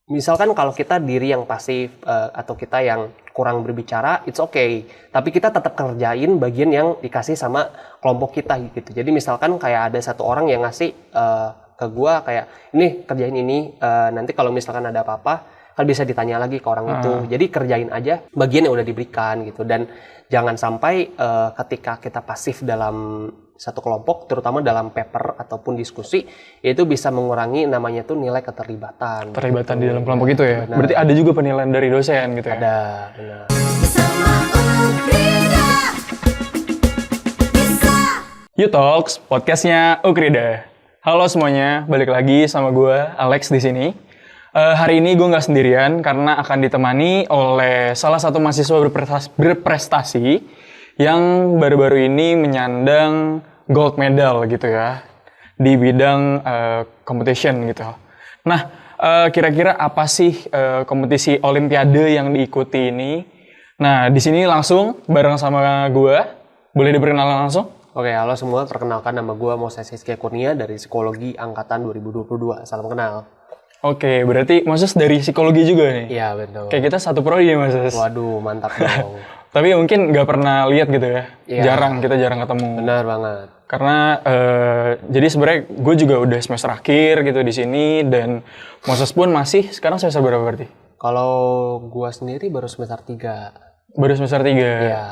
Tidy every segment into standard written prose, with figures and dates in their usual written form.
Misalkan kalau kita diri yang pasif atau kita yang kurang berbicara, it's okay. Tapi kita tetap kerjain bagian yang dikasih sama kelompok kita gitu. Jadi misalkan kayak ada satu orang yang ngasih ke gua kayak ini kerjain ini, nanti kalau misalkan ada apa-apa kan bisa ditanya lagi ke orang itu. Jadi kerjain aja bagian yang udah diberikan gitu. Dan jangan sampai ketika kita pasif dalam satu kelompok, terutama dalam paper ataupun diskusi, itu bisa mengurangi namanya tuh nilai keterlibatan. Terlibatan di dalam kelompok itu ya? Benar. Berarti ada juga penilaian dari dosen gitu ya? Ada, benar. You Talks, podcastnya Ukrida. Halo semuanya, balik lagi sama gue Alex di sini. Hari ini gue nggak sendirian karena akan ditemani oleh salah satu mahasiswa berprestasi yang baru-baru ini menyandang gold medal gitu ya di bidang competition gitu. Nah, kira-kira apa sih kompetisi Olimpiade yang diikuti ini? Nah, di sini langsung bareng sama gue. Boleh diperkenalkan langsung? Oke, halo semua. Perkenalkan nama gue Moses Rizky Kurnia dari Psikologi Angkatan 2022. Salam kenal. Oke, berarti Moses dari psikologi juga nih? Iya, betul. Kayak kita satu prodi ya, Moses? Waduh, mantap dong. Tapi mungkin nggak pernah lihat gitu ya? Iya. Kita jarang ketemu. Benar banget. Karena, jadi sebenarnya gue juga udah semester akhir gitu di sini, dan Moses pun masih, sekarang semester berapa berarti? Kalau gue sendiri baru semester 3. Baru semester 3? Iya.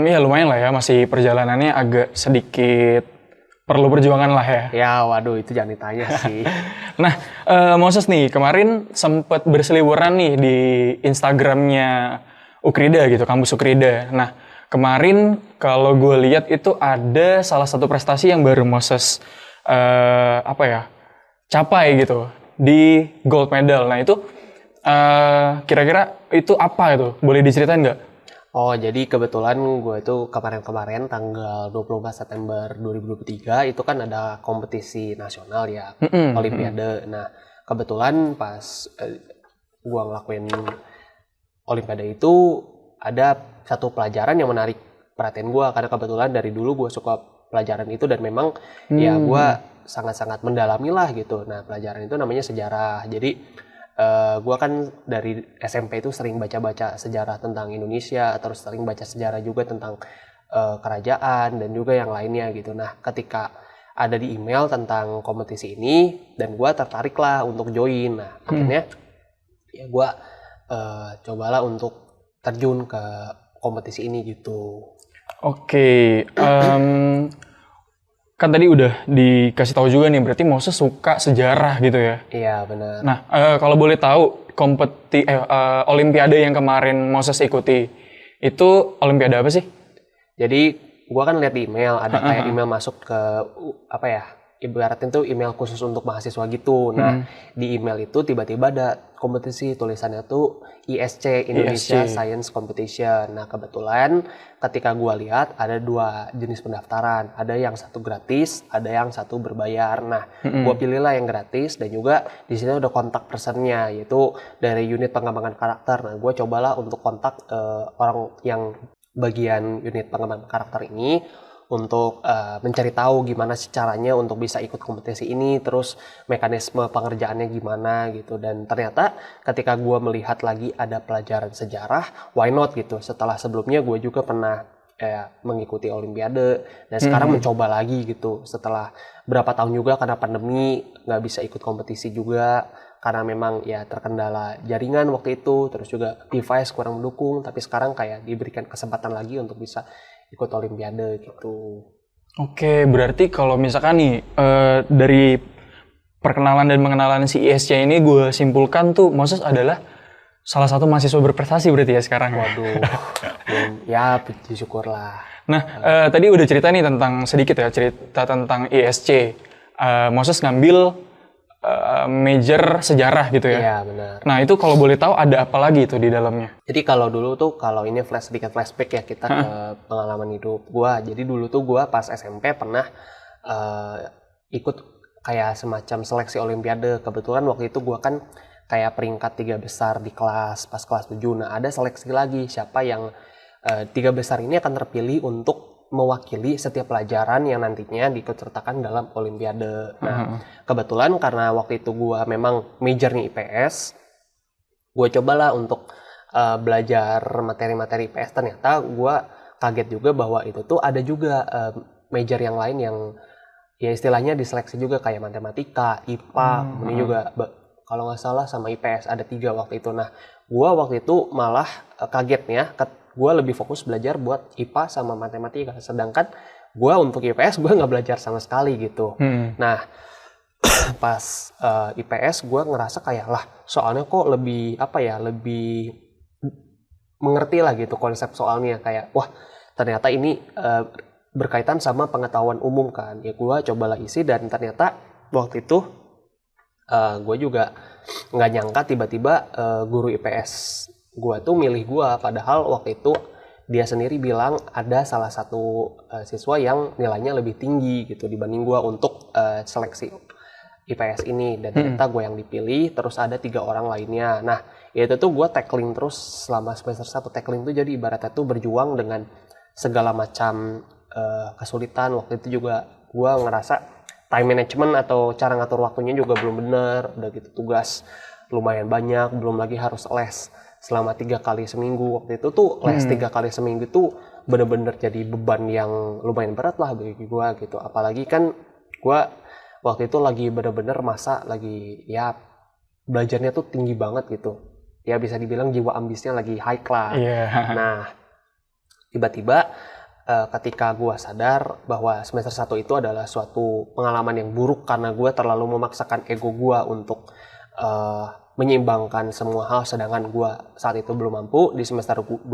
Ya lumayan lah ya, masih perjalanannya agak sedikit perlu perjuangan lah ya. Ya, waduh itu jangan ditanya sih. Nah, Moses nih, kemarin sempat berseliweran nih di Instagramnya Ukrida gitu, kampus Ukrida. Nah, kemarin kalau gue lihat itu ada salah satu prestasi yang baru Moses capai gitu di gold medal. Nah itu kira-kira itu apa itu? Boleh diceritain nggak? Oh, jadi kebetulan gue itu kemarin-kemarin tanggal 24 September 2023 itu kan ada kompetisi nasional ya, Olimpiade. Nah, kebetulan pas gue ngelakuin Olimpiade itu ada satu pelajaran yang menarik perhatian gue karena kebetulan dari dulu gue suka pelajaran itu dan memang ya gue sangat-sangat mendalami lah gitu. Nah, pelajaran itu namanya sejarah. Jadi gue kan dari SMP itu sering baca-baca sejarah tentang Indonesia, terus sering baca sejarah juga tentang kerajaan dan juga yang lainnya gitu. Nah, ketika ada di email tentang kompetisi ini dan gue tertarik lah untuk join. Nah, akhirnya ya gue cobalah untuk terjun ke kompetisi ini gitu. Oke, kan tadi udah dikasih tahu juga nih, berarti Moses suka sejarah gitu ya? Iya, benar. Nah, kalau boleh tahu Olimpiade yang kemarin Moses ikuti, itu Olimpiade apa sih? Jadi, gua kan lihat di email, ada kayak email masuk ke, ibaratnya tuh email khusus untuk mahasiswa gitu. Nah, di email itu tiba-tiba ada kompetisi, tulisannya tuh ISC, Indonesia Science Competition. Nah, kebetulan ketika gua lihat ada 2 jenis pendaftaran. Ada yang satu gratis, ada yang satu berbayar. Nah, gua pilihlah yang gratis dan juga di sini ada kontak personnya, yaitu dari unit pengembangan karakter. Nah, gua cobalah untuk kontak orang yang bagian unit pengembangan karakter ini untuk mencari tahu gimana sih caranya untuk bisa ikut kompetisi ini, terus mekanisme pengerjaannya gimana gitu. Dan ternyata ketika gue melihat lagi ada pelajaran sejarah, why not gitu. Setelah sebelumnya gue juga pernah mengikuti Olimpiade dan sekarang mencoba lagi gitu. Setelah berapa tahun juga karena pandemi nggak bisa ikut kompetisi juga karena memang ya terkendala jaringan waktu itu, terus juga device kurang mendukung. Tapi sekarang kayak diberikan kesempatan lagi untuk bisa ikut Olimpiade gitu. Oke, berarti kalau misalkan nih dari perkenalan dan pengenalan si ISC ini gue simpulkan tuh Moses adalah salah satu mahasiswa berprestasi berarti ya sekarang. Waduh, ya puji syukur lah. Nah, tadi udah cerita nih cerita tentang ISC. Moses ngambil major sejarah gitu ya? Iya, benar. Nah, itu kalau boleh tahu ada apa lagi itu di dalamnya? Jadi kalau dulu tuh, kalau ini sedikit flashback ya kita ke pengalaman hidup gua. Jadi dulu tuh gua pas SMP pernah ikut kayak semacam seleksi Olimpiade. Kebetulan waktu itu gua kan kayak peringkat 3 besar di kelas, pas kelas 7. Nah, ada seleksi lagi siapa yang 3 besar ini akan terpilih untuk mewakili setiap pelajaran yang nantinya diikutsertakan dalam Olimpiade. Nah, kebetulan karena waktu itu gue memang majornya IPS, gue cobalah untuk belajar materi-materi IPS. Ternyata gue kaget juga bahwa itu tuh ada juga major yang lain yang ya istilahnya diseleksi juga kayak matematika, IPA, ini juga kalau nggak salah sama IPS ada 3 waktu itu. Nah, gue waktu itu malah kagetnya, gue lebih fokus belajar buat IPA sama matematika. Sedangkan gue untuk IPS gue nggak belajar sama sekali gitu. Nah, pas IPS gue ngerasa kayak lah soalnya kok lebih lebih mengerti lah gitu konsep soalnya, kayak wah ternyata ini berkaitan sama pengetahuan umum kan. Ya gue cobalah isi dan ternyata waktu itu gue juga nggak nyangka tiba-tiba guru IPS gue tuh milih gue, padahal waktu itu dia sendiri bilang ada salah satu siswa yang nilainya lebih tinggi gitu dibanding gue untuk seleksi IPS ini, dan ternyata gue yang dipilih, terus ada 3 orang lainnya. Nah, ya itu tuh gue tackling terus selama semester 1. Tackling tuh jadi ibaratnya tuh berjuang dengan segala macam kesulitan. Waktu itu juga gue ngerasa time management atau cara ngatur waktunya juga belum bener, udah gitu tugas lumayan banyak, belum lagi harus les selama 3 kali seminggu. Waktu itu tuh les 3 kali seminggu tuh bener-bener jadi beban yang lumayan berat lah bagi gue gitu. Apalagi kan gue waktu itu lagi bener-bener masa lagi ya belajarnya tuh tinggi banget gitu. Ya bisa dibilang jiwa ambisnya lagi high lah. Nah, tiba-tiba ketika gue sadar bahwa semester 1 itu adalah suatu pengalaman yang buruk karena gue terlalu memaksakan ego gue untuk menyeimbangkan semua hal, sedangkan gue saat itu belum mampu. Di semester 2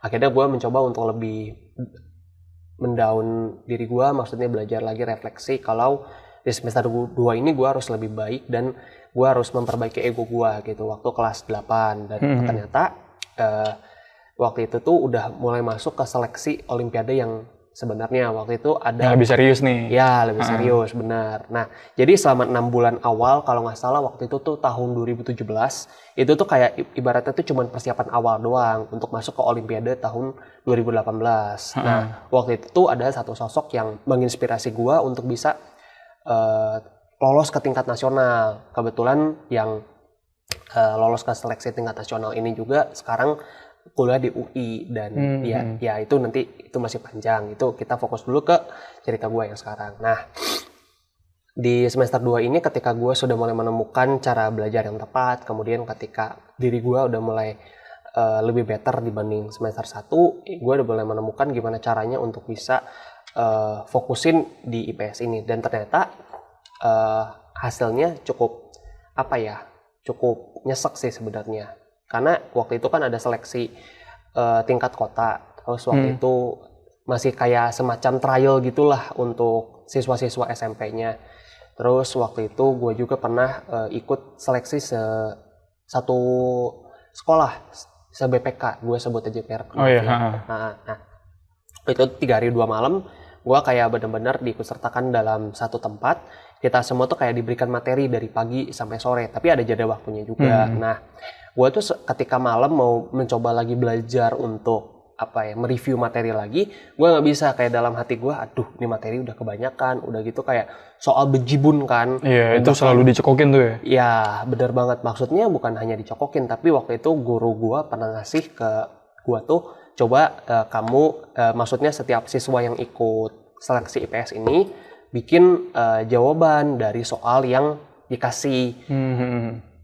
akhirnya gue mencoba untuk lebih mendown diri gue, maksudnya belajar lagi refleksi kalau di semester 2 ini gue harus lebih baik dan gue harus memperbaiki ego gue gitu waktu kelas 8. Dan ternyata waktu itu tuh udah mulai masuk ke seleksi Olimpiade yang sebenarnya waktu itu ada yang lebih serius nih. Ya, lebih serius, benar. Nah, jadi selama 6 bulan awal, kalau nggak salah waktu itu tuh tahun 2017, itu tuh kayak ibaratnya tuh cuma persiapan awal doang untuk masuk ke Olimpiade tahun 2018. Nah, waktu itu tuh ada satu sosok yang menginspirasi gua untuk bisa lolos ke tingkat nasional. Kebetulan yang lolos ke seleksi tingkat nasional ini juga sekarang kuliah di UI, dan ya itu nanti itu masih panjang, itu kita fokus dulu ke cerita gue yang sekarang. Nah, di semester 2 ini ketika gue sudah mulai menemukan cara belajar yang tepat, kemudian ketika diri gue udah mulai lebih better dibanding semester 1, gue udah mulai menemukan gimana caranya untuk bisa fokusin di IPS ini, dan ternyata hasilnya cukup cukup nyesek sih sebenarnya. Karena waktu itu kan ada seleksi tingkat kota, terus waktu itu masih kayak semacam trial gitulah untuk siswa-siswa SMP-nya. Terus waktu itu gue juga pernah ikut seleksi satu sekolah, se-BPK, gue sebut aja merek. Nah, itu 3 hari 2 malam, gue kayak benar-benar diikutsertakan dalam satu tempat. Kita semua tuh kayak diberikan materi dari pagi sampai sore, tapi ada jeda waktunya juga. Nah, gue tuh ketika malam mau mencoba lagi belajar untuk mereview materi lagi, gue nggak bisa, kayak dalam hati gue, aduh ini materi udah kebanyakan, udah gitu kayak soal bejibun kan. Iya, itu selalu dicekokin tuh ya? Iya, bener banget. Maksudnya bukan hanya dicekokin, tapi waktu itu guru gue pernah ngasih ke gue tuh, coba kamu, maksudnya setiap siswa yang ikut seleksi IPS ini, bikin jawaban dari soal yang dikasih.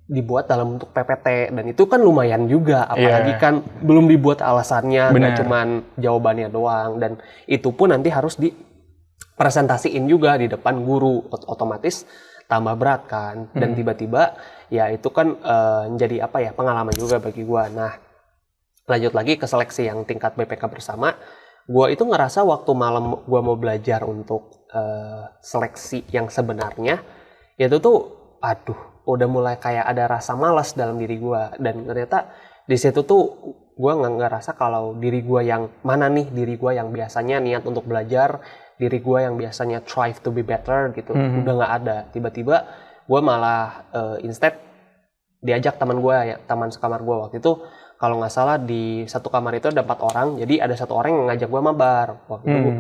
Dibuat dalam bentuk PPT, dan itu kan lumayan juga, apalagi kan belum dibuat alasannya, nggak cuman jawabannya doang, dan itu pun nanti harus dipresentasiin juga di depan guru, otomatis tambah berat kan. Dan tiba-tiba ya itu kan menjadi pengalaman juga bagi gua. Nah, lanjut lagi ke seleksi yang tingkat BPK bersama, gua itu ngerasa waktu malam gua mau belajar untuk seleksi yang sebenarnya, itu tuh udah mulai kayak ada rasa malas dalam diri gue. Dan ternyata di situ tuh gue nggak ngerasa kalau diri gue yang mana nih, diri gue yang biasanya niat untuk belajar, diri gue yang biasanya strive to be better gitu, udah nggak ada. Tiba-tiba gue malah instead diajak teman gue, teman sekamar gue waktu itu, kalau nggak salah di satu kamar itu ada 4 orang, jadi ada 1 orang yang ngajak gue mabar. Waktu itu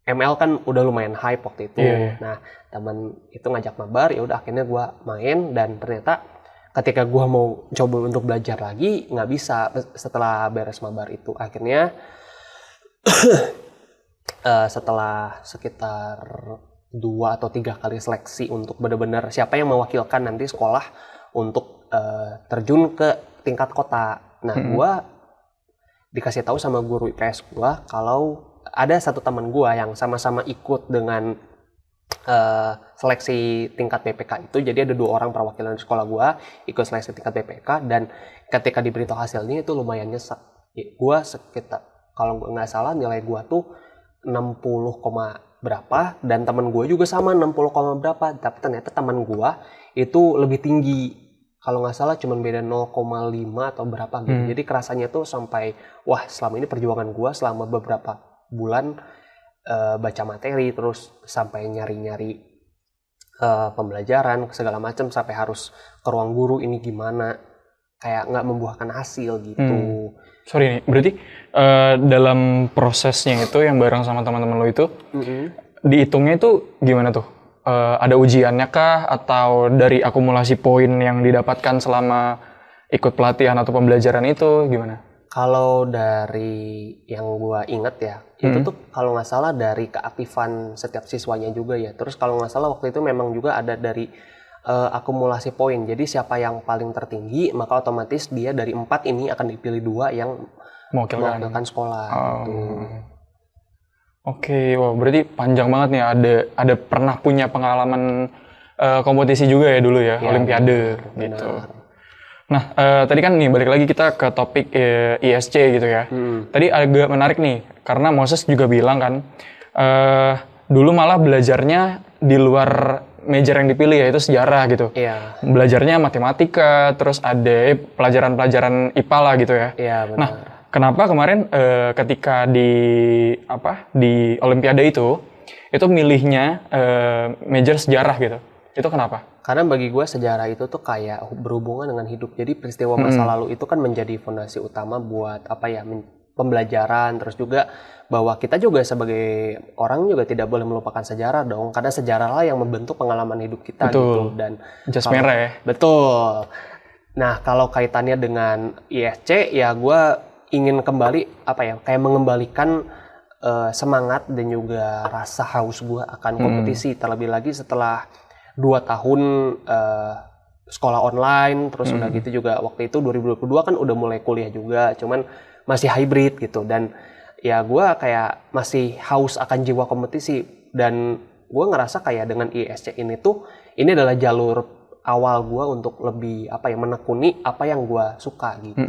ML kan udah lumayan hype waktu itu. Nah, teman itu ngajak mabar, ya udah akhirnya gue main, dan ternyata ketika gue mau coba untuk belajar lagi nggak bisa setelah beres mabar itu. Akhirnya setelah sekitar 2 atau 3 kali seleksi untuk benar-benar siapa yang mewakilkan nanti sekolah untuk terjun ke tingkat kota. Nah, gue dikasih tahu sama guru IPS gue kalau ada satu teman gue yang sama-sama ikut dengan seleksi tingkat BPK itu. Jadi ada 2 orang perwakilan di sekolah gue ikut seleksi tingkat BPK, dan ketika diberitahu hasilnya itu lumayan nyesek. Gue sekitar, kalau nggak salah nilai gue tuh 60, berapa, dan teman gue juga sama 60, berapa, tapi ternyata teman gue itu lebih tinggi. Kalau nggak salah cuma beda 0,5 atau berapa gitu. Jadi kerasanya tuh sampai, wah selama ini perjuangan gue selama beberapa bulan baca materi, terus sampai nyari-nyari pembelajaran, segala macam, sampai harus ke ruang guru, ini gimana, kayak nggak membuahkan hasil gitu. Sorry nih, berarti dalam prosesnya itu yang bareng sama teman-teman lo itu, dihitungnya itu gimana tuh? Ada ujiannya kah, atau dari akumulasi poin yang didapatkan selama ikut pelatihan atau pembelajaran itu gimana? Kalau dari yang gua inget ya, itu tuh kalau nggak salah dari keaktifan setiap siswanya juga ya. Terus kalau nggak salah waktu itu memang juga ada dari akumulasi poin. Jadi siapa yang paling tertinggi, maka otomatis dia dari 4 ini akan dipilih 2 yang mewakilkan sekolah. Gitu. Oke, wah berarti panjang banget nih. Ada pernah punya pengalaman kompetisi juga ya dulu ya, Olimpiade gitu. Nah, tadi kan nih balik lagi kita ke topik ISC gitu ya. Tadi agak menarik nih, karena Moses juga bilang kan, dulu malah belajarnya di luar major yang dipilih, yaitu sejarah gitu. Iya. Belajarnya matematika, terus ada pelajaran-pelajaran IPA lah gitu ya. Iya, benar. Nah, kenapa kemarin ketika di Olimpiade itu milihnya major sejarah gitu? Itu kenapa? Karena bagi gue sejarah itu tuh kayak berhubungan dengan hidup. Jadi peristiwa masa lalu itu kan menjadi fondasi utama buat pembelajaran, terus juga bahwa kita juga sebagai orang juga tidak boleh melupakan sejarah dong, karena sejarah lah yang membentuk pengalaman hidup kita. Betul. Gitu. Dan jas merah ya. Betul. Nah, kalau kaitannya dengan ISC ya gue ingin kembali kayak mengembalikan semangat dan juga rasa haus gue akan kompetisi, terlebih lagi setelah 2 tahun sekolah online, terus udah gitu juga waktu itu 2022 kan udah mulai kuliah juga, cuman masih hybrid gitu, dan ya gue kayak masih haus akan jiwa kompetisi, dan gue ngerasa kayak dengan ISC ini ini adalah jalur awal gue untuk lebih menekuni apa yang gue suka gitu.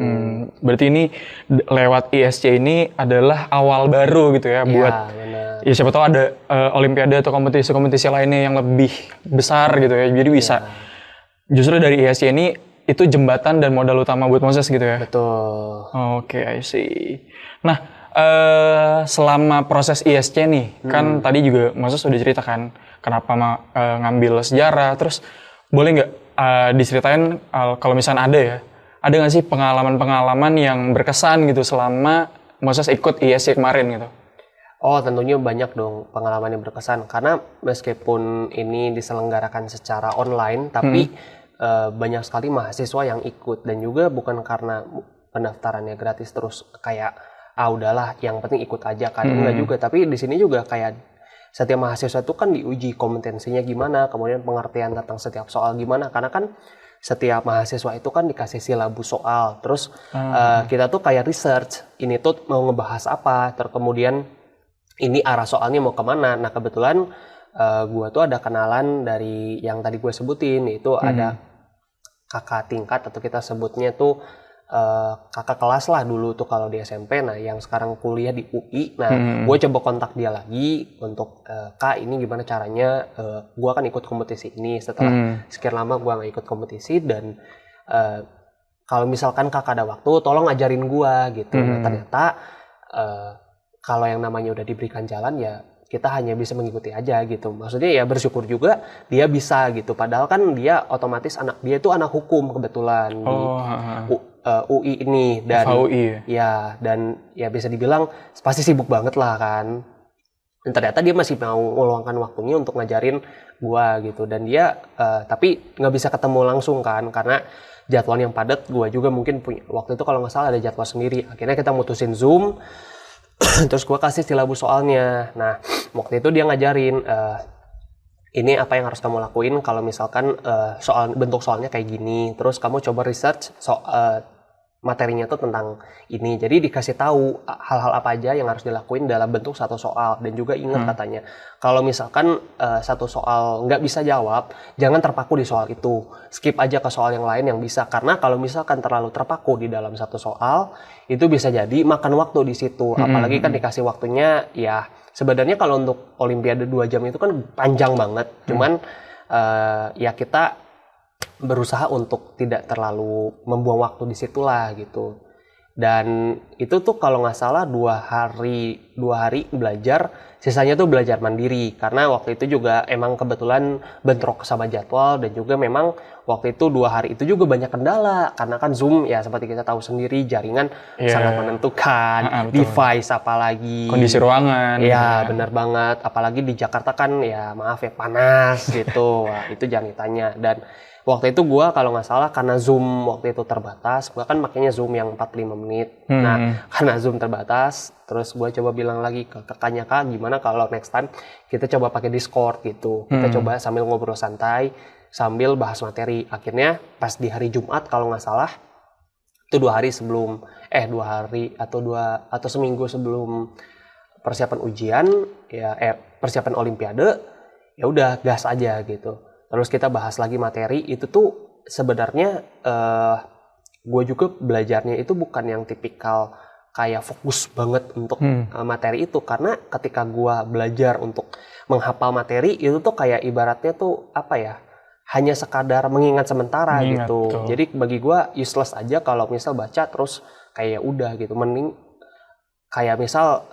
Berarti ini lewat ISC ini adalah awal baru gitu ya, buat ya siapa tahu ada Olimpiade atau kompetisi-kompetisi lainnya yang lebih besar gitu ya. Jadi bisa justru dari ISC ini itu jembatan dan modal utama buat Moses gitu ya. Betul. Oke, I see. Nah, selama proses ISC nih, kan tadi juga Moses sudah ceritakan kenapa ngambil sejarah, terus boleh nggak diceritain kalau misalnya ada nggak sih pengalaman-pengalaman yang berkesan gitu selama Moses ikut ISC kemarin gitu? Oh, tentunya banyak dong pengalaman yang berkesan, karena meskipun ini diselenggarakan secara online, tapi banyak sekali mahasiswa yang ikut, dan juga bukan karena pendaftarannya gratis terus kayak udahlah yang penting ikut aja kan, enggak juga, tapi di sini juga kayak setiap mahasiswa itu kan diuji kompetensinya gimana, kemudian pengertian tentang setiap soal gimana, karena kan setiap mahasiswa itu kan dikasih silabus soal, terus kita tuh kayak research, ini tuh mau ngebahas apa, terus kemudian ini arah soalnya mau kemana. Nah kebetulan gue tuh ada kenalan dari yang tadi gue sebutin, itu ada kakak tingkat atau kita sebutnya tuh kakak kelas lah dulu tuh kalau di SMP, nah yang sekarang kuliah di UI. Nah gue coba kontak dia lagi untuk Kak ini gimana caranya, gue kan ikut kompetisi ini, setelah sekian lama gue gak ikut kompetisi, dan kalau misalkan kakak ada waktu tolong ajarin gue gitu. Nah ternyata kalau yang namanya udah diberikan jalan ya kita hanya bisa mengikuti aja gitu. Maksudnya ya bersyukur juga dia bisa gitu. Padahal kan dia otomatis dia itu anak hukum kebetulan UI ini dan FHUI. ya dan ya bisa dibilang pasti sibuk banget lah kan. Dan ternyata dia masih mau meluangkan waktunya untuk ngajarin gua gitu dan dia tapi nggak bisa ketemu langsung kan karena jadwal yang padat. Gua juga mungkin punya waktu itu kalau nggak salah ada jadwal sendiri. Akhirnya kita mutusin Zoom. Terus gua kasih silabus soalnya. Nah waktu itu dia ngajarin ini apa yang harus kamu lakuin kalau misalkan bentuk soalnya kayak gini. Terus kamu coba research materinya tuh tentang ini. Jadi dikasih tahu hal-hal apa aja yang harus dilakuin dalam bentuk satu soal. Dan juga ingat katanya, kalau misalkan satu soal nggak bisa jawab, jangan terpaku di soal itu. Skip aja ke soal yang lain yang bisa. Karena kalau misalkan terlalu terpaku di dalam satu soal, itu bisa jadi makan waktu di situ. Apalagi kan dikasih waktunya, ya sebenarnya kalau untuk Olimpiade 2 jam itu kan panjang banget. Cuman ya kita berusaha untuk tidak terlalu membuang waktu di situlah gitu. Dan itu tuh kalau nggak salah 2 hari belajar, sisanya tuh belajar mandiri. Karena waktu itu juga emang kebetulan bentrok sama jadwal dan juga memang waktu itu 2 hari itu juga banyak kendala. Karena kan Zoom ya seperti kita tahu sendiri jaringan sangat menentukan, device apalagi. Kondisi ruangan. Iya benar banget, apalagi di Jakarta kan ya maaf ya panas gitu. Wah, itu jangan ditanya. Dan waktu itu gue kalau nggak salah karena Zoom waktu itu terbatas, gue kan makanya Zoom yang 45 menit. Nah karena Zoom terbatas, terus gue coba bilang lagi ke kakaknya, Kak gimana kalau next time kita coba pakai Discord gitu. Kita coba sambil ngobrol santai, sambil bahas materi. Akhirnya pas di hari Jumat kalau nggak salah, itu 2 hari sebelum, 2 hari atau seminggu sebelum persiapan ujian, ya persiapan Olimpiade, ya udah gas aja gitu. Terus kita bahas lagi materi, itu tuh sebenarnya gue juga belajarnya itu bukan yang tipikal kayak fokus banget untuk materi itu. Karena ketika gue belajar untuk menghafal materi, itu tuh kayak ibaratnya tuh apa ya, hanya sekadar mengingat sementara gitu. Betul. Jadi bagi gue useless aja kalau misal baca terus kayak udah gitu. Mending kayak misal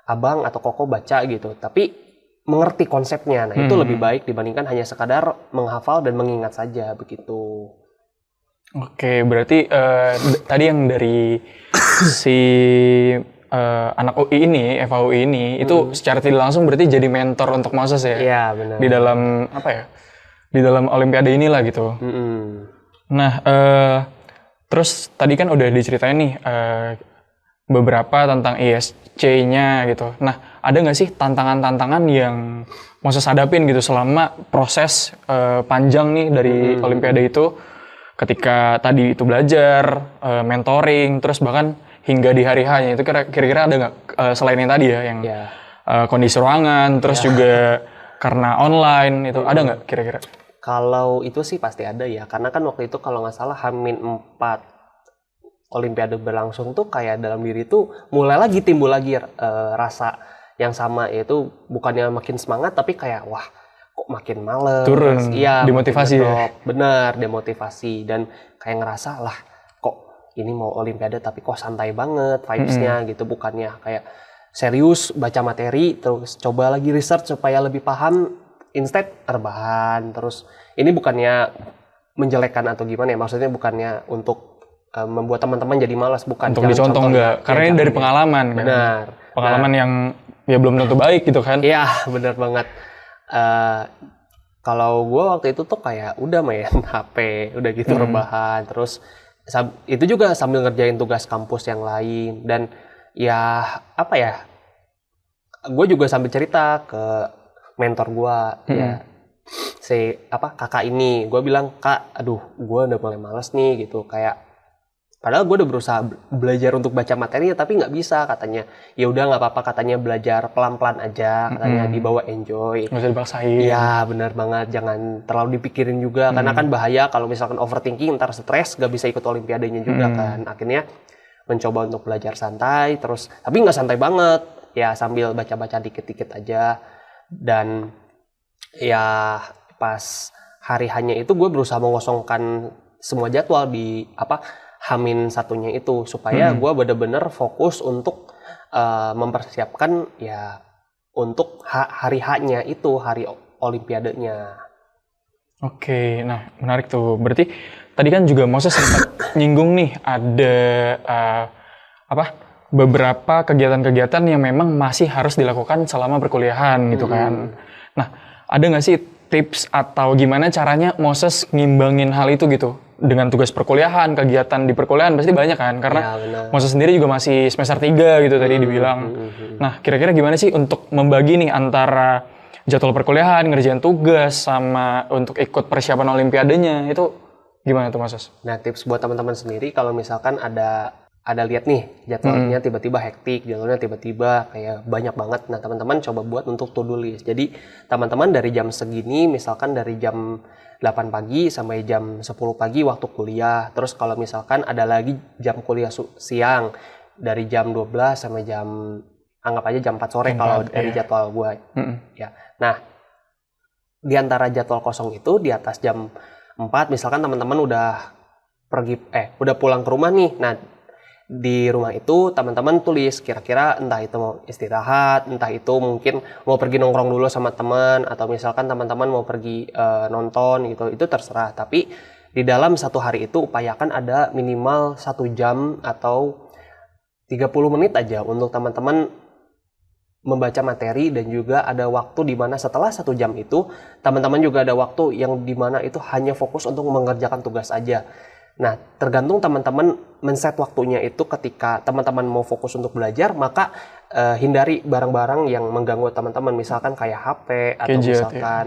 abang atau koko baca gitu, tapi mengerti konsepnya. Nah itu lebih baik dibandingkan hanya sekadar menghafal dan mengingat saja begitu. Oke, berarti tadi yang dari si anak UI ini, FHUI ini, itu secara tidak langsung berarti jadi mentor untuk Moses ya? Iya benar. Di dalam apa ya? Di dalam Olimpiade inilah gitu. Nah, terus tadi kan udah diceritain nih beberapa tentang ISC-nya gitu. Nah, ada nggak sih tantangan-tantangan yang Moses hadapin gitu selama proses panjang nih dari Olimpiade itu, ketika tadi itu belajar, mentoring, terus bahkan hingga di hari H-nya itu kira-kira ada nggak selain yang tadi ya, yang kondisi ruangan, terus juga karena online itu, ada nggak kira-kira? Kalau itu sih pasti ada ya, karena kan waktu itu kalau nggak salah H-4 Olimpiade berlangsung tuh kayak dalam diri tuh mulai lagi timbul lagi rasa yang sama, yaitu bukannya makin semangat tapi kayak wah kok makin males, turun, demotivasi ya? Bener, demotivasi dan kayak ngerasa lah kok ini mau Olimpiade tapi kok santai banget vibes-nya gitu, bukannya kayak serius baca materi terus coba lagi research supaya lebih paham, instead rebahan terus. Ini bukannya menjelekkan atau gimana ya, maksudnya bukannya untuk membuat teman-teman jadi malas, bukan. Untuk dicontoh enggak, karena ini dari pengalaman kan. Benar. Pengalaman yang ya belum tentu baik gitu kan. Iya, benar banget. Kalau gue waktu itu tuh kayak udah main HP, udah gitu rebahan, terus itu juga sambil ngerjain tugas kampus yang lain. Dan ya apa ya, gue juga sambil cerita ke mentor gue, ya kakak ini, gue bilang, Kak, aduh gue udah mulai males nih gitu, kayak padahal gue udah berusaha belajar untuk baca materinya tapi nggak bisa, katanya. Ya udah nggak apa-apa, katanya belajar pelan-pelan aja, katanya dibawa enjoy. Nggak usah dipaksain. Iya benar banget, jangan terlalu dipikirin juga karena kan bahaya kalau misalkan overthinking, ntar stres gak bisa ikut Olimpiadenya juga kan. Akhirnya mencoba untuk belajar santai terus, tapi nggak santai banget ya, sambil baca-baca dikit-dikit aja. Dan ya pas hari hanya itu gue berusaha mengosongkan semua jadwal di H-1-nya itu supaya gue bener-bener fokus untuk mempersiapkan ya untuk hari H-nya itu, hari Olimpiadenya. Oke, nah menarik tuh. Berarti tadi kan juga Moses sempat nyinggung nih ada beberapa kegiatan-kegiatan yang memang masih harus dilakukan selama perkuliahan gitu kan. Nah, ada nggak sih tips atau gimana caranya Moses ngimbangin hal itu gitu? Dengan tugas perkuliahan, kegiatan di perkuliahan pasti banyak kan? Karena Moses sendiri juga masih semester 3 gitu tadi dibilang. Nah, kira-kira gimana sih untuk membagi nih antara jadwal perkuliahan, ngerjain tugas, sama untuk ikut persiapan olimpiadenya, itu gimana tuh Moses? Nah, tips buat teman-teman sendiri kalau misalkan ada lihat nih jadwalnya tiba-tiba hektik, jadwalnya tiba-tiba kayak banyak banget. Nah, teman-teman coba buat untuk to-do list. Jadi, teman-teman dari jam segini, misalkan dari jam 8 pagi sampai jam 10 pagi waktu kuliah. Terus kalau misalkan ada lagi jam kuliah siang dari jam 12 sampai anggap aja jam 4 sore kalau dari jadwal gue. Ya. Nah, di antara jadwal kosong itu di atas jam 4 misalkan teman-teman udah pulang ke rumah nih. Nah, di rumah itu teman-teman tulis kira-kira entah itu mau istirahat, entah itu mungkin mau pergi nongkrong dulu sama teman, atau misalkan teman-teman mau pergi nonton gitu, itu terserah. Tapi di dalam satu hari itu upayakan ada minimal 1 jam atau 30 menit aja untuk teman-teman membaca materi, dan juga ada waktu di mana setelah 1 jam itu teman-teman juga ada waktu yang di mana itu hanya fokus untuk mengerjakan tugas aja. Nah, tergantung teman-teman men-set waktunya itu ketika teman-teman mau fokus untuk belajar, maka hindari barang-barang yang mengganggu teman-teman, misalkan kayak HP atau misalkan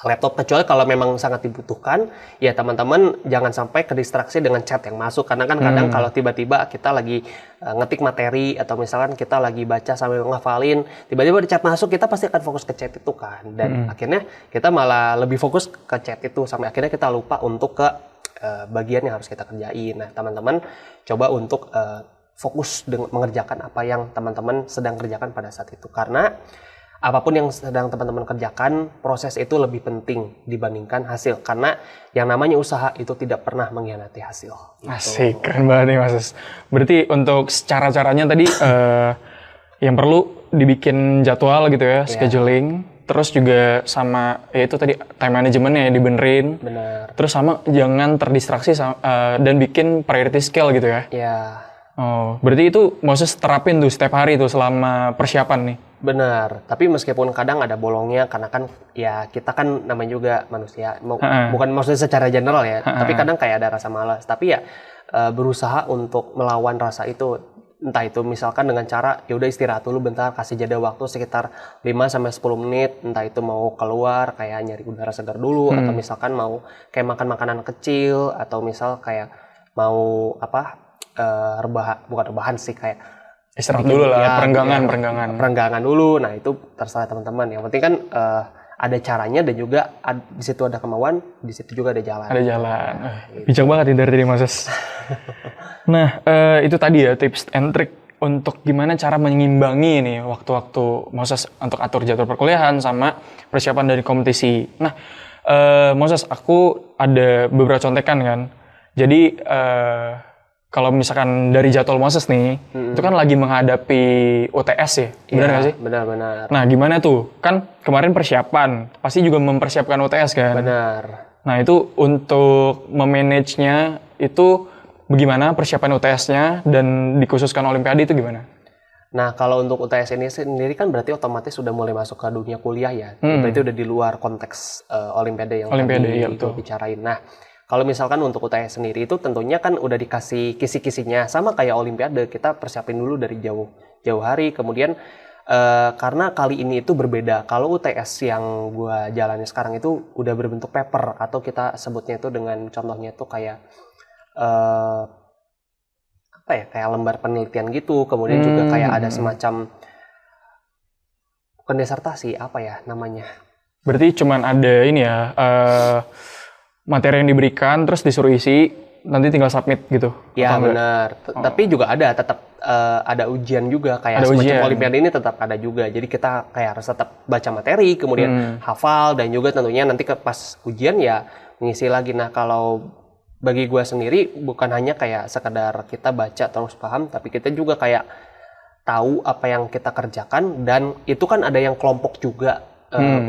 laptop, kecuali kalau memang sangat dibutuhkan, ya teman-teman jangan sampai kedistraksi dengan chat yang masuk, karena kan kadang kalau tiba-tiba kita lagi ngetik materi atau misalkan kita lagi baca sambil ngafalin, tiba-tiba di chat masuk, kita pasti akan fokus ke chat itu kan, dan akhirnya kita malah lebih fokus ke chat itu, sampai akhirnya kita lupa untuk ke bagian yang harus kita kerjain. Nah, teman-teman coba untuk fokus dengan mengerjakan apa yang teman-teman sedang kerjakan pada saat itu, karena apapun yang sedang teman-teman kerjakan, proses itu lebih penting dibandingkan hasil, karena yang namanya usaha itu tidak pernah mengkhianati hasil gitu. Asik, keren banget nih Mas. Berarti untuk cara-caranya tadi yang perlu dibikin jadwal gitu ya, scheduling. Terus juga sama ya itu tadi time managementnya ya dibenerin. Benar. Terus sama jangan terdistraksi dan bikin priority scale gitu ya. Iya. Oh, berarti itu Moses terapin tuh setiap hari tuh selama persiapan nih. Benar. Tapi meskipun kadang ada bolongnya, karena kan ya kita kan namanya juga manusia. Bukan maksudnya secara general ya. Tapi kadang kayak ada rasa malas. Tapi ya berusaha untuk melawan rasa itu. Entah itu misalkan dengan cara ya udah istirahat dulu bentar, kasih jeda waktu sekitar 5 sampai 10 menit, entah itu mau keluar kayak nyari udara segar dulu, atau misalkan mau kayak makan makanan kecil, atau misal kayak mau bukan rebahan sih, kayak istirahat dulu lah, perenggangan dulu. Nah, itu terserah teman-teman. Yang penting kan ada caranya, dan juga di situ ada kemauan, di situ juga ada jalan. Ada jalan. Bijak banget ini dari Moses. Nah, itu tadi ya tips and trick untuk gimana cara mengimbangi nih waktu-waktu Moses untuk atur jadwal perkuliahan sama persiapan dari kompetisi. Nah, Moses, aku ada beberapa contekan kan. Jadi, kalau misalkan dari jadwal Moses nih, itu kan lagi menghadapi UTS ya, benar nggak sih? Benar-benar. Nah, gimana tuh? Kan kemarin persiapan, pasti juga mempersiapkan UTS kan? Benar. Nah, itu untuk memanage-nya itu bagaimana persiapan UTS-nya, dan dikhususkan Olimpiade itu gimana? Nah, kalau untuk UTS ini sendiri kan berarti otomatis sudah mulai masuk ke dunia kuliah ya. Berarti udah di luar konteks Olimpiade yang tadi itu bicarain. Nah, kalau misalkan untuk UTS sendiri itu tentunya kan udah dikasih kisi-kisinya, sama kayak Olimpiade, kita persiapin dulu dari jauh hari. Kemudian karena kali ini itu berbeda. Kalau UTS yang gua jalani sekarang itu udah berbentuk paper, atau kita sebutnya itu dengan contohnya itu kayak kayak lembar penelitian gitu. Kemudian juga kayak ada semacam bukan disertasi, apa ya namanya? Berarti cuman ada ini ya, materi yang diberikan terus disuruh isi, nanti tinggal submit gitu. Ya benar. Tapi juga tetap ada ujian juga, kayak semacam Olimpiade ini tetap ada juga. Jadi kita kayak harus tetap baca materi, kemudian hafal, dan juga tentunya nanti pas ujian ya mengisi lagi. Nah, kalau bagi gue sendiri bukan hanya kayak sekedar kita baca terus paham, tapi kita juga kayak tahu apa yang kita kerjakan, dan itu kan ada yang kelompok juga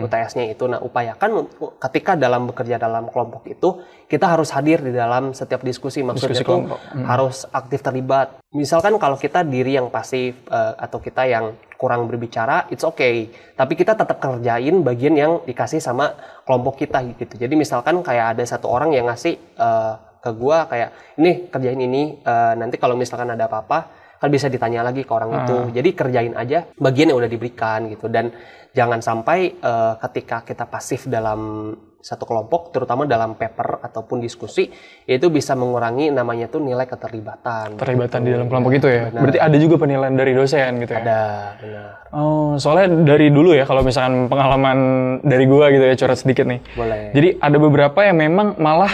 UTS-nya itu. Nah, upayakan ketika bekerja dalam kelompok itu, kita harus hadir di dalam setiap diskusi. Maksudnya tuh harus aktif terlibat. Misalkan kalau kita diri yang pasif atau kita yang kurang berbicara, it's okay. Tapi kita tetap kerjain bagian yang dikasih sama kelompok kita gitu. Jadi misalkan kayak ada satu orang yang ngasih ke gua kayak, ini kerjain ini, nanti kalau misalkan ada apa-apa, kan bisa ditanya lagi ke orang itu. Jadi kerjain aja bagian yang udah diberikan gitu. Dan jangan sampai ketika kita pasif dalam satu kelompok, terutama dalam paper ataupun diskusi, itu bisa mengurangi namanya tuh nilai keterlibatan. Terlibatan gitu. Di dalam kelompok itu ya? Benar. Berarti ada juga penilaian dari dosen gitu ya? Ada, benar. Oh, soalnya dari dulu ya, kalau misalkan pengalaman dari gua gitu ya, curhat sedikit nih. Boleh. Jadi ada beberapa yang memang malah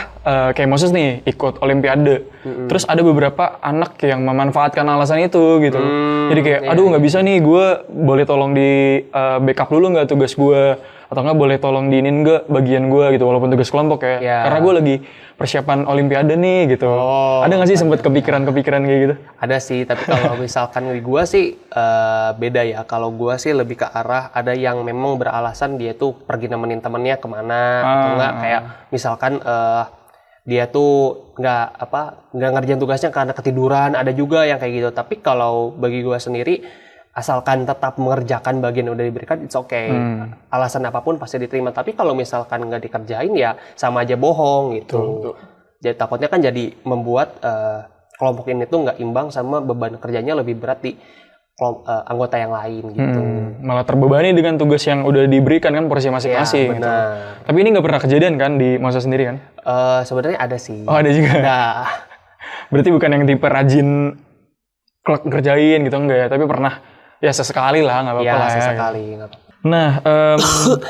kayak Moses nih, ikut Olimpiade. Terus ada beberapa anak yang memanfaatkan alasan itu gitu. Jadi kayak, aduh nggak bisa nih, gue boleh tolong di backup dulu nggak tugas gue? Atau nggak boleh tolong diinin nggak bagian gue gitu, walaupun tugas kelompok ya. Karena gue lagi persiapan Olimpiade nih gitu. Ada nggak sih sempat kepikiran-kepikiran kayak gitu? Ada sih, tapi kalau misalkan di gue sih beda ya. Kalau gue sih lebih ke arah ada yang memang beralasan dia tuh pergi nemenin temennya kemana, atau nggak kayak misalkan dia tuh nggak ngerjain tugasnya karena ketiduran, ada juga yang kayak gitu. Tapi kalau bagi gue sendiri, asalkan tetap mengerjakan bagian yang udah diberikan, it's okay. Alasan apapun pasti diterima. Tapi kalau misalkan nggak dikerjain ya sama aja bohong gitu. Jadi takutnya kan jadi membuat kelompok ini tuh nggak imbang sama beban kerjanya lebih berat di anggota yang lain gitu. Malah terbebani dengan tugas yang udah diberikan kan porsi masing-masing. Gitu. Tapi ini nggak pernah kejadian kan di masa sendiri kan? Sebenarnya ada sih. Oh ada juga? Ada. Berarti bukan yang tipe rajin kerjain gitu enggak ya? Tapi pernah ya sesekali lah, nggak apa-apa lah ya. Sesekali. Nah,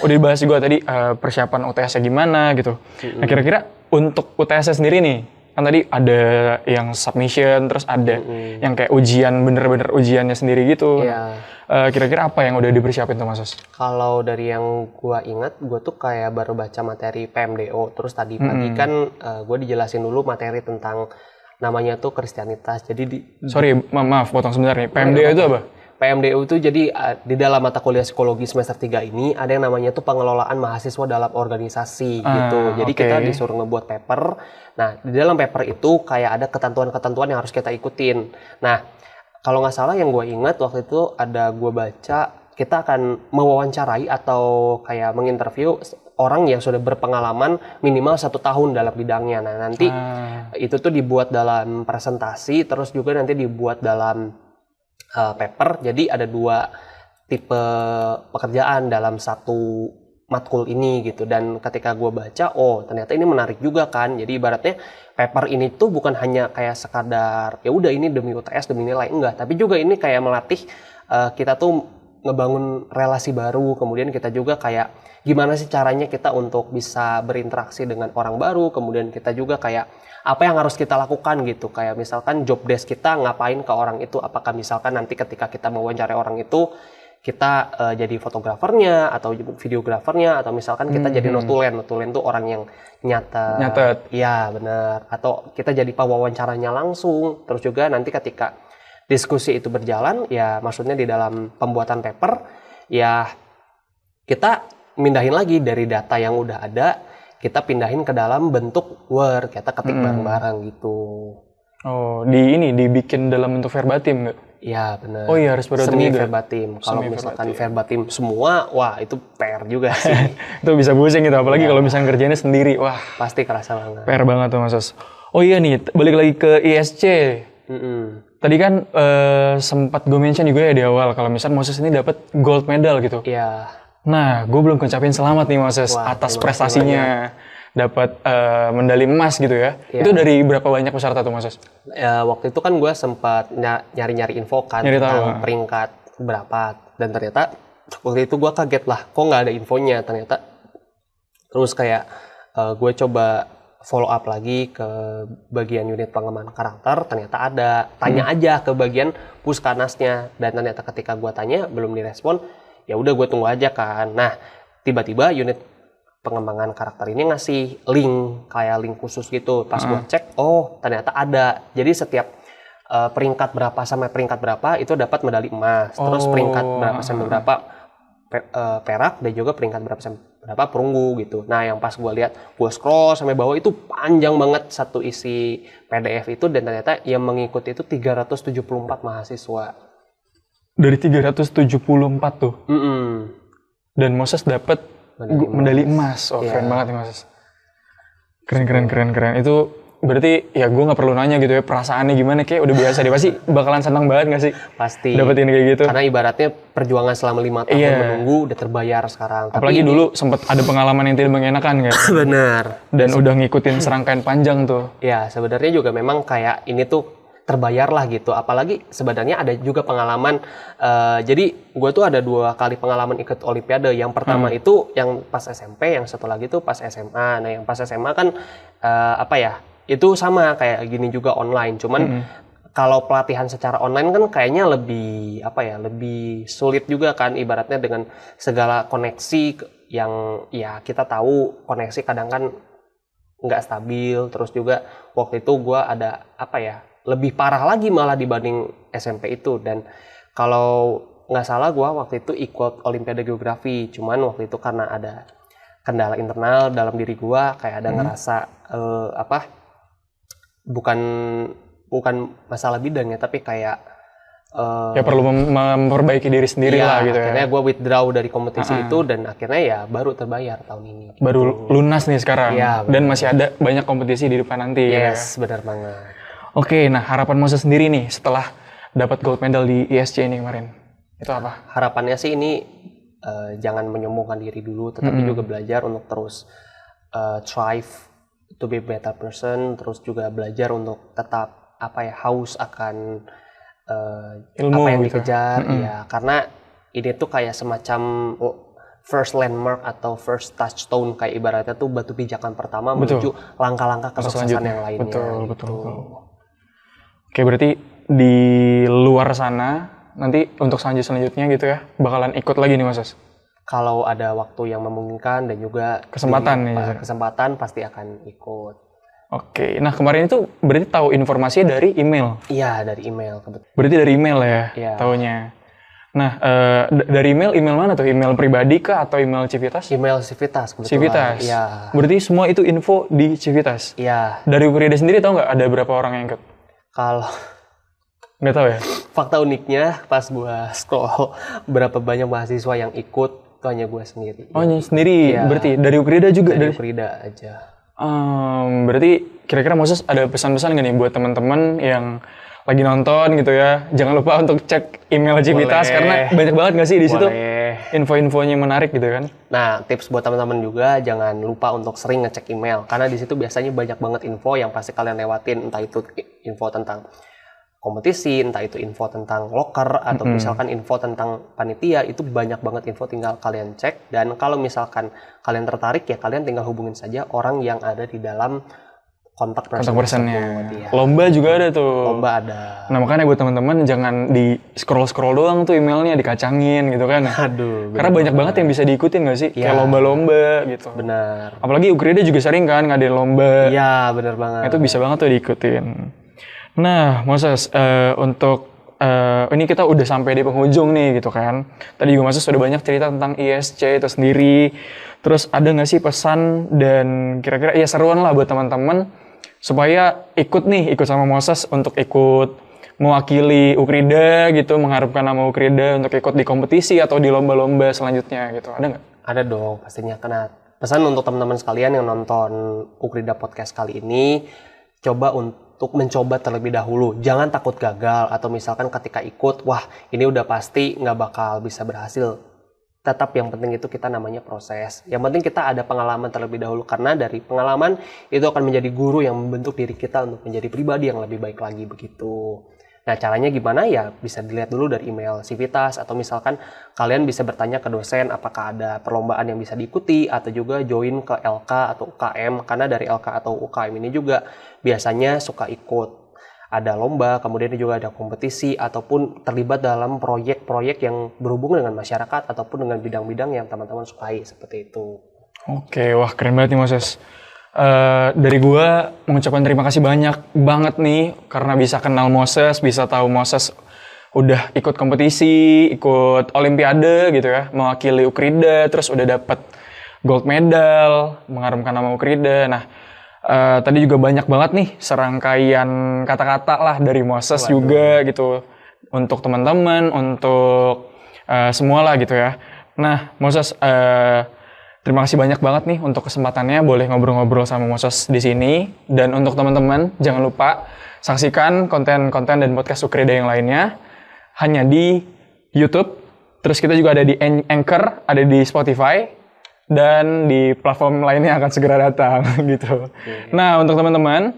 udah dibahas juga tadi persiapan UTS-nya gimana gitu. Nah kira-kira untuk UTS-nya sendiri nih, kan tadi ada yang submission, terus ada yang kayak ujian, bener-bener ujiannya sendiri gitu. Kira-kira apa yang udah dipersiapin tuh Mas Sos? Kalau dari yang gua ingat, gua tuh kayak baru baca materi PMDO, terus tadi pagi kan gua dijelasin dulu materi tentang namanya tuh Kristianitas. Jadi sorry, maaf potong sebentar nih. PMDO itu apa? PMDU itu jadi di dalam mata kuliah psikologi semester 3 ini ada yang namanya tuh pengelolaan mahasiswa dalam organisasi gitu. Jadi kita disuruh ngebuat paper. Nah, di dalam paper itu kayak ada ketentuan-ketentuan yang harus kita ikutin. Nah, kalau nggak salah yang gue ingat waktu itu ada gue baca, kita akan mewawancarai atau kayak menginterview orang yang sudah berpengalaman minimal 1 tahun dalam bidangnya. Nah, nanti itu tuh dibuat dalam presentasi, terus juga nanti dibuat dalam paper. Jadi ada 2 tipe pekerjaan dalam satu matkul ini gitu. Dan ketika gue baca, oh ternyata ini menarik juga kan. Jadi ibaratnya paper ini tuh bukan hanya kayak sekadar ya udah ini demi UTS demi nilai, enggak. Tapi juga ini kayak melatih kita tuh ngebangun relasi baru. Kemudian kita juga kayak gimana sih caranya kita untuk bisa berinteraksi dengan orang baru. Kemudian kita juga kayak apa yang harus kita lakukan gitu, kayak misalkan job desk kita ngapain ke orang itu, apakah misalkan nanti ketika kita mau wawancara orang itu kita jadi fotografernya atau videografernya, atau misalkan kita jadi notulen tuh orang yang nyatet. Iya benar, atau kita jadi pewawancaranya langsung. Terus juga nanti ketika diskusi itu berjalan ya, maksudnya di dalam pembuatan paper ya kita mindahin lagi dari data yang udah ada, kita pindahin ke dalam bentuk Word, kita ketik bareng-bareng gitu. Oh, dibikin dalam bentuk verbatim nggak? Iya benar. Oh iya harus semi verbatim. Kalau misalkan verbatim semua, wah itu PR juga sih. Itu bisa pusing gitu, apalagi kalau misalnya kerjanya sendiri, wah. Pasti kerasa banget. PR banget tuh Mas Sos. Oh iya nih, balik lagi ke ISC. Tadi kan sempat gue mention juga ya di awal, kalau misalnya Moses ini dapat gold medal gitu. Iya. Nah, gue belum ngucapin selamat nih Moses atas prestasinya, dapat medali emas gitu ya. Itu dari berapa banyak peserta tuh Moses? Waktu itu kan gue sempat nyari-nyari info kan tentang peringkat berapa, dan ternyata waktu itu gue kaget lah, kok nggak ada infonya ternyata. Terus kayak gue coba follow up lagi ke bagian unit pengembangan karakter, ternyata ada. Tanya aja ke bagian puskanasnya, dan ternyata ketika gue tanya belum direspon. Ya udah gue tunggu aja kan. Nah tiba-tiba unit pengembangan karakter ini ngasih kayak link khusus gitu. Pas gue cek, oh ternyata ada. Jadi setiap peringkat berapa sampai peringkat berapa itu dapat medali emas. Terus peringkat berapa sampai berapa perak dan juga peringkat berapa perunggu gitu. Nah yang pas gue lihat, gue scroll sampai bawah itu panjang banget satu isi PDF itu, dan ternyata yang mengikuti itu 374 mahasiswa. Dari 374 tuh. Dan Moses dapat medali emas. Oh, keren banget nih Moses. Keren. Itu berarti ya gue nggak perlu nanya gitu ya perasaannya gimana, kayak udah biasa deh, pasti bakalan senang banget nggak sih? Pasti. Dapetin kayak gitu. Karena ibaratnya perjuangan selama 5 tahun menunggu udah terbayar sekarang. Apalagi dulu sempat ada pengalaman yang tidak mengenakan kan? Benar. Dan udah ngikutin serangkaian panjang tuh. Ya sebenarnya juga memang kayak ini tuh terbayar lah gitu. Apalagi sebenarnya ada juga pengalaman. Jadi gue tuh ada 2 kali pengalaman ikut Olimpiade. Yang pertama itu yang pas SMP, yang satu lagi tuh pas SMA. Nah yang pas SMA kan itu sama kayak gini juga online. Cuman kalau pelatihan secara online kan kayaknya lebih sulit juga kan, ibaratnya dengan segala koneksi yang ya kita tahu koneksi kadang kan nggak stabil. Terus juga waktu itu gue ada lebih parah lagi malah dibanding SMP itu. Dan kalau nggak salah gue waktu itu ikut Olimpiade Geografi, cuman waktu itu karena ada kendala internal dalam diri gue, kayak ada ngerasa bukan masalah bidangnya, tapi kayak ya perlu memperbaiki diri sendiri lah gitu ya. Akhirnya gue withdraw dari kompetisi itu, dan akhirnya ya baru terbayar tahun ini. Gitu. Baru lunas nih sekarang. Ya, dan masih ada banyak kompetisi di depan nanti. Yes, benar banget. Oke, nah harapan Moses sendiri nih setelah dapat gold medal di ISC ini kemarin, itu apa? Harapannya sih ini jangan menyombongkan diri dulu, tetapi juga belajar untuk terus strive to be a better person, terus juga belajar untuk tetap haus akan ilmu apa yang gitu. dikejar, ya karena ini tuh kayak semacam first landmark atau first touchstone, kayak ibaratnya tuh batu pijakan pertama menuju langkah-langkah kesuksesan yang lainnya. Betul. Oke, berarti di luar sana nanti untuk selanjutnya gitu ya bakalan ikut lagi nih Moses? Kalau ada waktu yang memungkinkan dan juga kesempatan pasti akan ikut. Oke, nah kemarin itu berarti tahu informasinya dari email? Iya, dari email. Berarti dari email ya, taunya. Nah, dari email mana tuh? Email pribadi kah atau email Civitas? Email Civitas kebetulan. Civitas? Iya. Berarti semua itu info di Civitas? Iya. Dari Ukrida sendiri tahu nggak ada berapa orang yang ikut? Kalau nggak tahu ya? Fakta uniknya pas gua scroll berapa banyak mahasiswa yang ikut, itu hanya gua sendiri. Oh, sendiri? Ya. Berarti dari Ukrida juga? Dari Ukrida aja. Berarti kira-kira Moses ada pesan-pesan nggak nih buat teman-teman yang lagi nonton gitu ya? Jangan lupa untuk cek email Civitas karena banyak banget nggak sih di situ info-infonya menarik gitu kan? Nah, tips buat teman-teman juga jangan lupa untuk sering ngecek email karena di situ biasanya banyak banget info yang pasti kalian lewatin, entah itu info tentang kompetisi, entah itu info tentang loker atau misalkan info tentang panitia, itu banyak banget info, tinggal kalian cek. Dan kalau misalkan kalian tertarik ya kalian tinggal hubungin saja orang yang ada di dalam kontak personnya. Lomba juga ada tuh. Lomba ada. Nah makanya buat teman-teman jangan di scroll doang tuh emailnya, dikacangin gitu kan. Aduh. Karena banyak banget yang bisa diikutin nggak sih? Ya. Kayak lomba-lomba gitu. Benar. Apalagi Ukrida juga sering kan ngadain lomba. Iya benar banget. Itu bisa banget tuh diikutin. Nah Moses, untuk ini kita udah sampai di penghujung nih gitu kan. Tadi juga Moses sudah banyak cerita tentang ISC itu sendiri. Terus ada nggak sih pesan dan kira-kira ya seruan lah buat teman-teman supaya ikut sama Moses untuk ikut mewakili Ukrida gitu, mengharapkan nama Ukrida untuk ikut di kompetisi atau di lomba-lomba selanjutnya gitu. Ada nggak? Ada dong pastinya. Karena pesan untuk teman-teman sekalian yang nonton Ukrida Podcast kali ini, coba untuk mencoba terlebih dahulu. Jangan takut gagal atau misalkan ketika ikut, wah ini udah pasti nggak bakal bisa berhasil. Tetap yang penting itu kita namanya proses. Yang penting kita ada pengalaman terlebih dahulu, karena dari pengalaman itu akan menjadi guru yang membentuk diri kita untuk menjadi pribadi yang lebih baik lagi begitu. Nah caranya gimana ya bisa dilihat dulu dari email Civitas, atau misalkan kalian bisa bertanya ke dosen apakah ada perlombaan yang bisa diikuti, atau juga join ke LK atau UKM, karena dari LK atau UKM ini juga biasanya suka ikut ada lomba, kemudian juga ada kompetisi, ataupun terlibat dalam proyek-proyek yang berhubungan dengan masyarakat ataupun dengan bidang-bidang yang teman-teman sukai, seperti itu. Oke, wah keren banget nih Moses. Dari gua mengucapkan terima kasih banyak banget nih karena bisa kenal Moses, bisa tahu Moses udah ikut kompetisi, ikut olimpiade gitu ya, mewakili Ukrida, terus udah dapet gold medal, mengharumkan nama Ukrida. Nah, tadi juga banyak banget nih serangkaian kata-kata lah dari Moses juga gitu. Untuk teman-teman, untuk semua lah gitu ya. Nah, Moses, terima kasih banyak banget nih untuk kesempatannya boleh ngobrol-ngobrol sama Moses di sini. Dan untuk teman-teman, jangan lupa saksikan konten-konten dan podcast Ukrida yang lainnya hanya di YouTube. Terus kita juga ada di Anchor, ada di Spotify, dan di platform lainnya akan segera datang gitu. Nah, untuk teman-teman,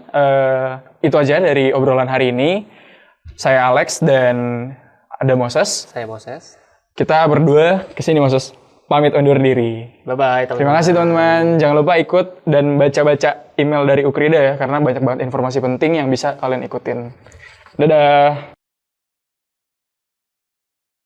itu aja dari obrolan hari ini. Saya Alex dan ada Moses. Saya Moses. Kita berdua kesini Moses. Pamit undur diri. Bye-bye teman-teman. Terima kasih teman-teman. Jangan lupa ikut dan baca-baca email dari Ukrida ya, karena banyak banget informasi penting yang bisa kalian ikutin. Dadah.